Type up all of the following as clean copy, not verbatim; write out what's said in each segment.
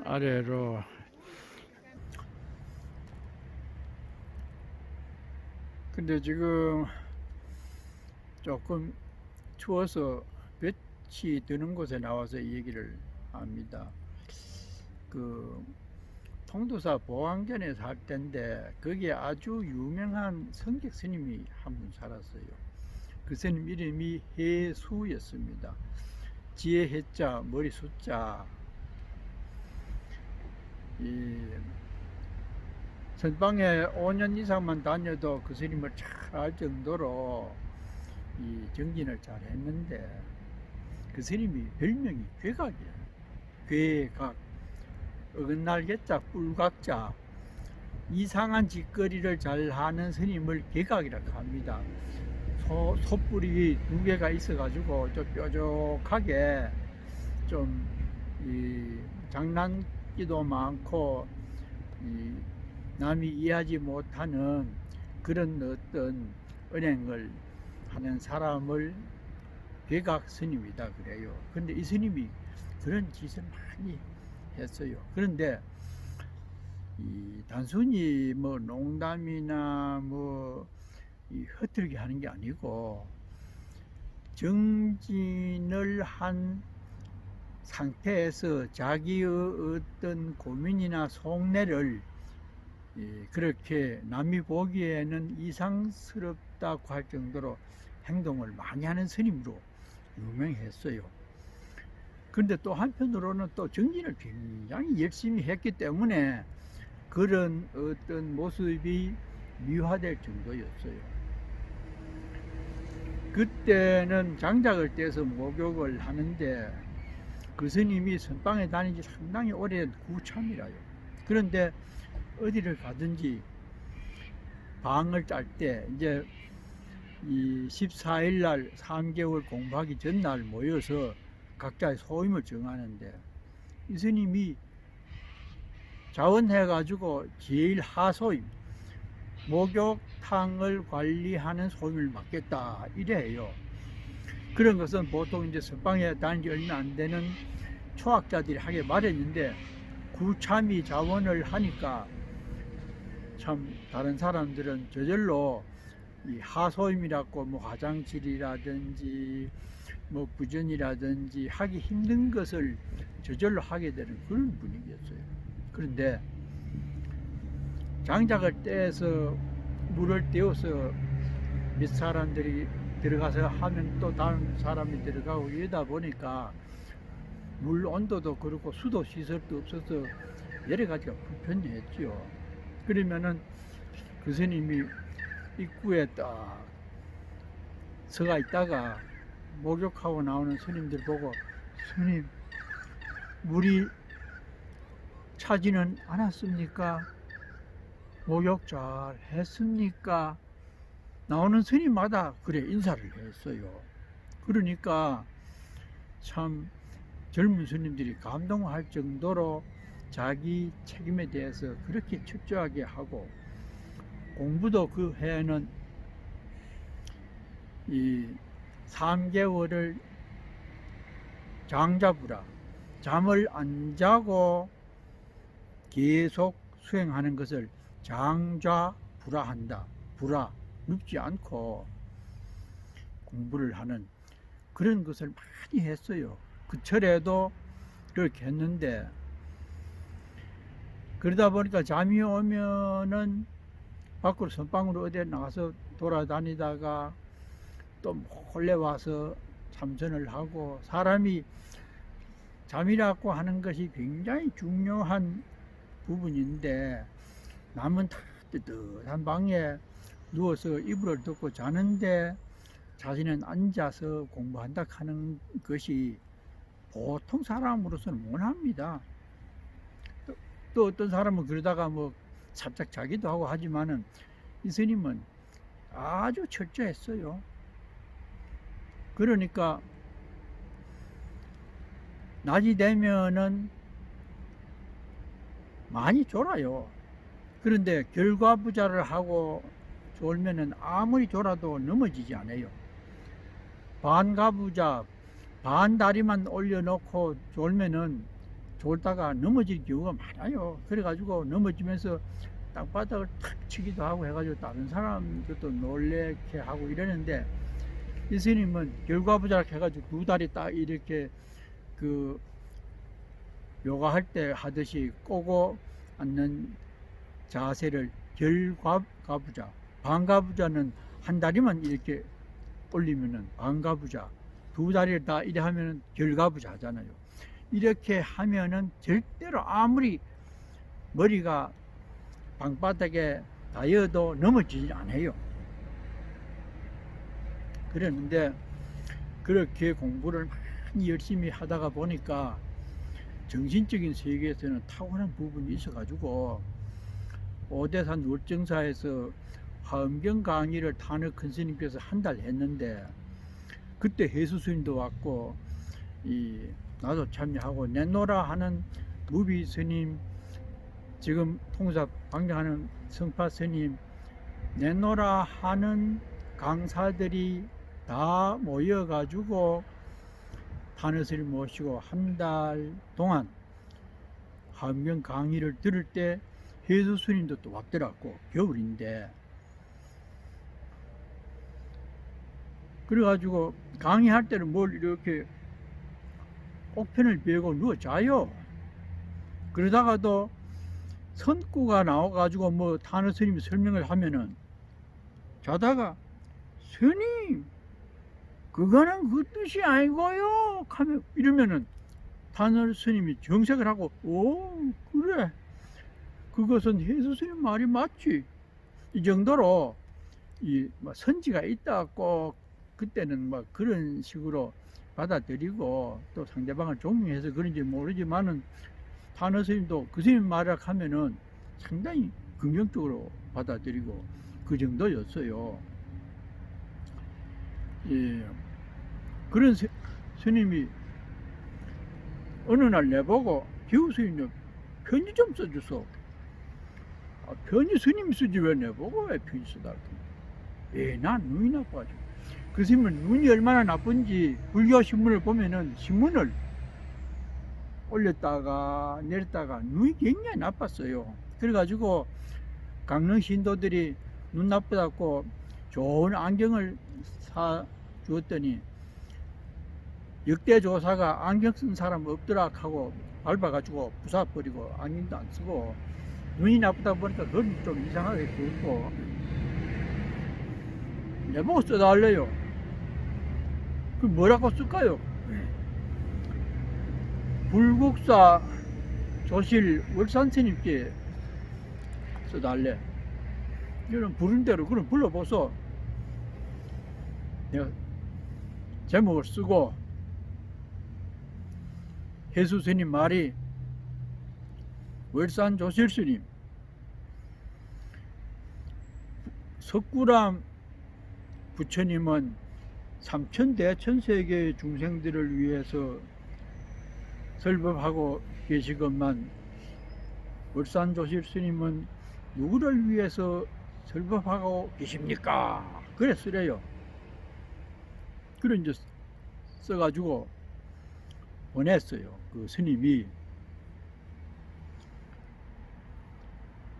아래로 근데 지금 조금 추워서 볕이 드는 곳에 나와서 이 얘기를 합니다. 그 통도사 보안견에 살 때인데 거기에 아주 유명한 성격 스님이 한 분 살았어요. 그 스님 이름이 해수였습니다. 지혜 해자 머리 숫자. 이 선방에 5년 이상만 다녀도 그 스님을 잘 알 정도로 이 정진을 잘 했는데 그 스님이 별명이 괴각이에요. 괴각, 어긋날개자, 뿔각자, 이상한 짓거리를 잘 하는 스님을 괴각이라고 합니다. 소뿔이 두 개가 있어가지고 좀 뾰족하게 좀 장난기도 많고 남이 이해하지 못하는 그런 어떤 은행을 하는 사람을 괴각 스님이다 그래요. 근데 이 스님이 그런 짓을 많이 했어요. 그런데 단순히 뭐 농담이나 뭐 헛들게 하는 게 아니고 정진을 한 상태에서 자기의 어떤 고민이나 속내를 그렇게 남이 보기에는 이상스럽다고 할 정도로 행동을 많이 하는 스님으로 유명했어요. 그런데 또 한편으로는 또 정진을 굉장히 열심히 했기 때문에 그런 어떤 모습이 미화될 정도였어요. 그때는 장작을 떼서 목욕을 하는데 그 스님이 선방에 다닌 지 상당히 오래된 구참이라요. 그런데 어디를 가든지 방을 짤 때 이제 이 14일 날 3개월 공부하기 전날 모여서 각자의 소임을 정하는데 이 스님이 자원해가지고 제일 하소임 목욕탕을 관리하는 소임을 맡겠다 이래요. 그런 것은 보통 이제 선방에 다닌 지 얼마 안 되는 초학자들이 하게 마련인데 구참이 자원을 하니까 참 다른 사람들은 저절로 이 하소임이라고 뭐 화장실이라든지 뭐 부전이라든지 하기 힘든 것을 저절로 하게 되는 그런 분위기였어요. 그런데 장작을 떼서 물을 떼어서 몇 사람들이 들어가서 하면 또 다른 사람이 들어가고 이러다 보니까 물 온도도 그렇고 수도 시설도 없어서 여러 가지가 불편했죠. 그러면은 그 스님이 입구에 딱 서가 있다가 목욕하고 나오는 스님들 보고 스님 물이 차지는 않았습니까? 목욕 잘 했습니까? 나오는 스님마다 그래 인사를 했어요. 그러니까 참 젊은 스님들이 감동할 정도로 자기 책임에 대해서 그렇게 철저하게 하고 공부도 그 해에는 이 3개월을 장자부라 잠을 안 자고 계속 수행하는 것을 장좌부라한다. 부라 눕지 않고 공부를 하는 그런 것을 많이 했어요. 그 철에도 그렇게 했는데 그러다 보니까 잠이 오면은 밖으로 선방으로 어디 나가서 돌아다니다가 또 몰래 와서 참선을 하고 사람이 잠이라고 하는 것이 굉장히 중요한 부분인데 남은 다 뜨뜻한 방에 누워서 이불을 덮고 자는데 자신은 앉아서 공부한다 하는 것이 보통 사람으로서는 못합니다. 또 어떤 사람은 그러다가 뭐 살짝 자기도 하고 하지만은 이 스님은 아주 철저했어요. 그러니까 낮이 되면은 많이 졸아요. 그런데 결과부자를 하고 졸면은 아무리 졸아도 넘어지지 않아요. 반가부자, 반다리만 올려놓고 졸면은 졸다가 넘어질 경우가 많아요. 그래가지고 넘어지면서 땅바닥을 탁 치기도 하고 해가지고 다른 사람들도 놀래게 하고 이러는데, 이 스님은 결과부자를 해가지고 두 다리 딱 이렇게 그 요가할 때 하듯이 꼬고 앉는 자세를 결과부자, 반가부자는 한 다리만 이렇게 올리면은 반가부자, 두 다리를 다 이래 하면은 결과부자 하잖아요. 이렇게 하면은 절대로 아무리 머리가 방바닥에 닿여도 넘어지지 않아요. 그랬는데 그렇게 공부를 많이 열심히 하다가 보니까 정신적인 세계에서는 탁월한 부분이 있어가지고 오대산 월정사에서 화엄경 강의를 탄핵 큰 스님께서 한 달 했는데, 그때 해수 스님도 왔고 나도 참여하고 내노라 하는 무비 스님, 지금 통사 방장하는 성파 스님, 내노라 하는 강사들이 다 모여가지고 탄핵을 모시고 한 달 동안 화엄경 강의를 들을 때 해수 스님도 또 왔더라고. 겨울인데. 그래가지고 강의할 때는 뭘 이렇게 옥편을 베고 누워 자요. 그러다가도 선구가 나와가지고 뭐 탄핵 스님이 설명을 하면은 자다가 스님 그거는 그 뜻이 아니고요 하면 이러면은 탄핵 스님이 정색을 하고, 오 그래 그것은 해수 스님 말이 맞지, 이 정도로 이 선지가 있다 꼭 그때는 막 그런 식으로 받아들이고 또 상대방을 존경해서 그런지 모르지만은 탄핵 스님도 그 스님 말을 하면은 상당히 긍정적으로 받아들이고 그 정도였어요. 예. 그런 스님이 어느 날 내보고 기우 스님이 편지 좀 써줬어. 편지 스님이 쓰지 왜 내보고 왜 편지 써달라. 난 눈이 나빠가지고. 그 스님은 눈이 얼마나 나쁜지 불교 신문을 보면은 신문을 올렸다가 내렸다가 눈이 굉장히 나빴어요. 그래가지고 강릉 신도들이 눈 나쁘다고 좋은 안경을 사 주었더니 역대 조사가 안경 쓴 사람 없더라 하고 밟아가지고 부숴버리고 안경도 안 쓰고, 눈이 나쁘다 보니까 그건 좀 이상하게 보이고 내보고 써달래요. 그 뭐라고 쓸까요? 불국사 조실 월산 스님께 써달래. 이런 부른 대로 그럼 불러보소. 내가 제목을 쓰고 해수 스님 말이 월산 조실 스님, 석구람 부처님은 삼천대천세계의 중생들을 위해서 설법하고 계시건만 월산 조실 스님은 누구를 위해서 설법하고 계십니까? 그래 쓰래요. 그래 이제 써가지고 보냈어요. 그 스님이.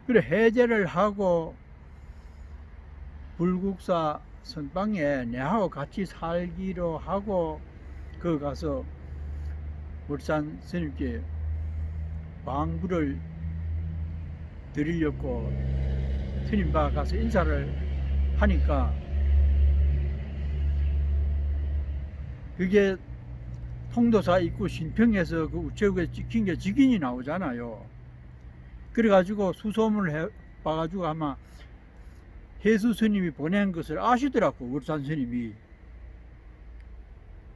그래 해제를 하고 불국사 선방에 내하고 같이 살기로 하고 그 가서 월산 스님께 방부를 드리려고 스님 바 가서 인사를 하니까 그게 통도사 입구 신평에서 그 우체국에 찍힌 게 직인이 나오잖아요. 그래가지고 수소문을 해봐가지고 아마 해수 스님이 보낸 것을 아시더라고, 월산 스님이.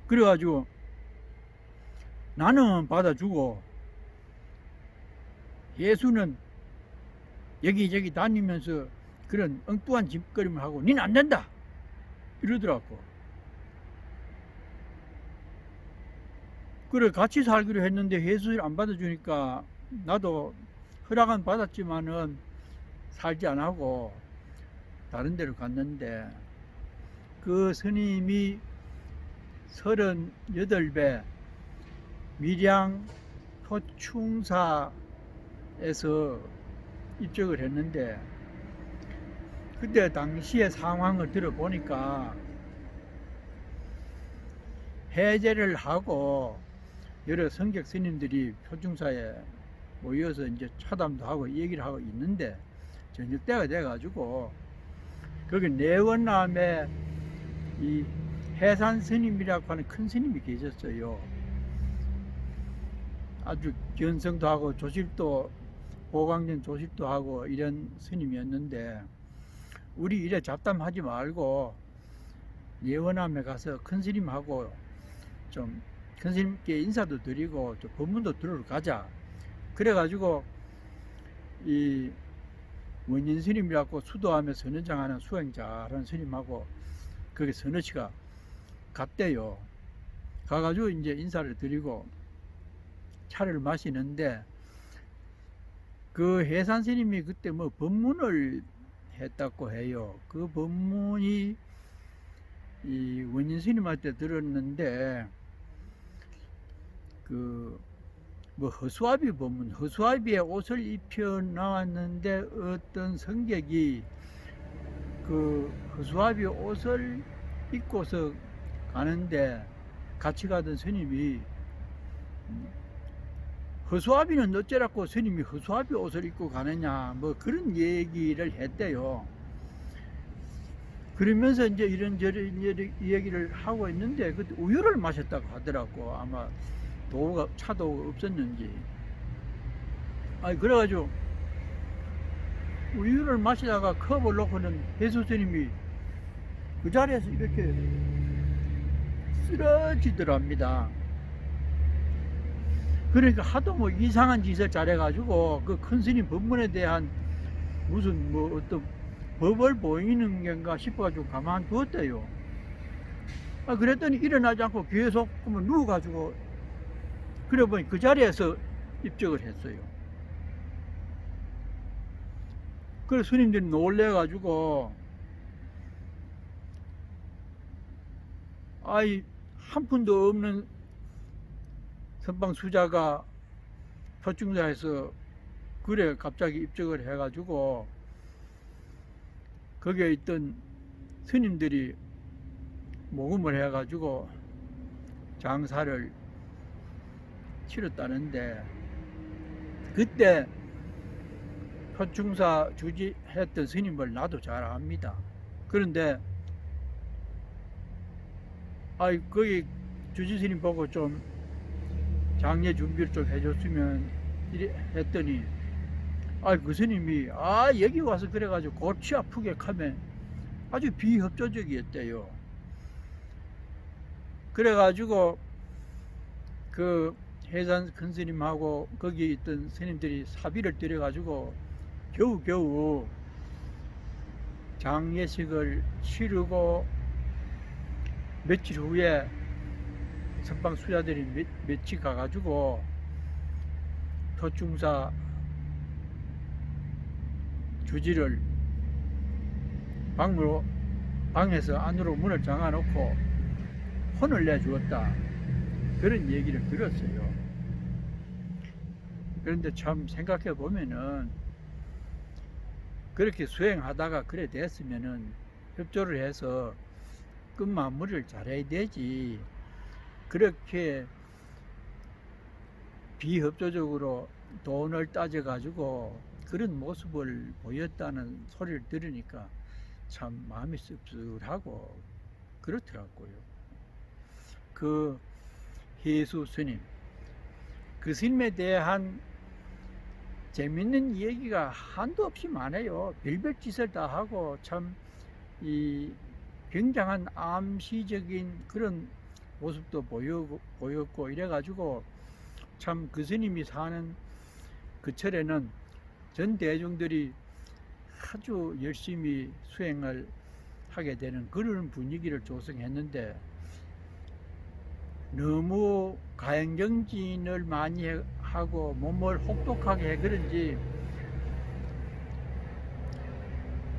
그래가지고 나는 받아주고 예수는 여기저기 다니면서 그런 엉뚱한 짓거림을 하고 니는 안 된다 이러더라고. 그래 같이 살기로 했는데 예수를 안 받아주니까 나도 허락은 받았지만은 살지 안 하고 다른 데로 갔는데, 그 스님이 38배 밀양 토충사에서 입적을 했는데, 그때 당시의 상황을 들어보니까 해제를 하고 여러 성격 스님들이 표충사에 모여서 이제 차담도 하고 얘기를 하고 있는데, 저녁 때가 돼가지고 거기 내원남에 이 해산 스님이라고 하는 큰 스님이 계셨어요. 아주 견성도 하고 조실도, 보광전 조실도 하고 이런 스님이었는데, 우리 이래 잡담하지 말고 예원암에 가서 큰 스님하고 좀 큰 스님께 인사도 드리고 좀 법문도 들으러 가자. 그래가지고 이 원인 스님이라고 수도암에 선현장하는 수행 잘하는 스님하고 거기 서너씨가 갔대요. 가가지고 이제 인사를 드리고 차를 마시는데, 그 해산 스님이 그때 뭐 법문을 했다고 해요. 그 법문이 이 원인 스님한테 들었는데, 그 뭐 허수아비 법문, 허수아비의 옷을 입혀 나왔는데 어떤 성객이 그 허수아비 옷을 입고서 가는데, 같이 가던 스님이 허수아비는 어째라고 스님이 허수아비 옷을 입고 가느냐, 뭐 그런 얘기를 했대요. 그러면서 이제 이런저런 얘기를 하고 있는데, 그때 우유를 마셨다고 하더라고. 아마 차도 없었는지. 아니, 그래가지고 우유를 마시다가 컵을 놓고는 해수 스님이 그 자리에서 이렇게 쓰러지더랍니다. 그러니까 하도 뭐 이상한 짓을 잘해가지고 그 큰 스님 법문에 대한 무슨 뭐 어떤 법을 보이는 건가 싶어가지고 가만두었대요. 그랬더니 일어나지 않고 계속 누워가지고, 그래 보니 그 자리에서 입적을 했어요. 그래서 스님들이 놀래가지고, 아이, 한 푼도 없는 선방 수자가 표충사에서 그래 갑자기 입적을 해가지고, 거기에 있던 스님들이 모금을 해가지고 장사를 치렀다는데, 그때 표충사 주지했던 스님을 나도 잘 압니다. 그런데 거기 주지 스님 보고 좀 장례 준비를 좀 해줬으면 했더니, 그 스님이 여기 와서 그래가지고 골치 아프게 하면 아주 비협조적이었대요. 그래가지고 그 해산 큰 스님하고 거기 있던 스님들이 사비를 들여가지고 겨우겨우 장례식을 치르고, 며칠 후에 선방 수자들이 며칠 가가지고 토충사 주지를 방에서 안으로 문을 잠가놓고 혼을 내주었다, 그런 얘기를 들었어요. 그런데 참 생각해 보면은 그렇게 수행하다가 그래 됐으면은 협조를 해서 끝 마무리를 잘해야 되지, 그렇게 비협조적으로 돈을 따져가지고 그런 모습을 보였다는 소리를 들으니까 참 마음이 씁쓸하고 그렇더라고요. 그 해수 스님, 그 스님에 대한 재밌는 얘기가 한도 없이 많아요. 별별 짓을 다 하고 참 이 굉장한 암시적인 그런 모습도 보였고 이래가지고 참 그 스님이 사는 그 철에는 전 대중들이 아주 열심히 수행을 하게 되는 그런 분위기를 조성했는데, 너무 가행정진을 많이 하고 몸을 혹독하게 해 그런지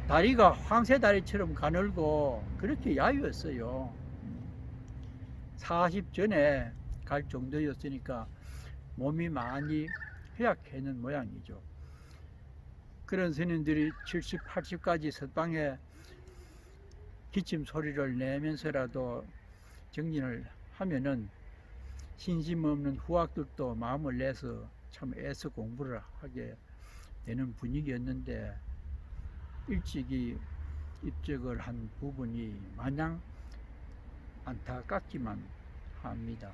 다리가 황새다리처럼 가늘고 그렇게 야유였어요. 40 전에 갈 정도였으니까 몸이 많이 허약해는 모양이죠. 그런 스님들이 70, 80까지 선방에 기침 소리를 내면서라도 정진을 하면은 신심 없는 후학들도 마음을 내서 참 애써 공부를 하게 되는 분위기였는데 일찍이 입적을 한 부분이 마냥 안타깝기만 합니다.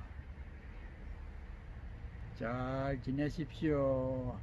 잘 지내십시오.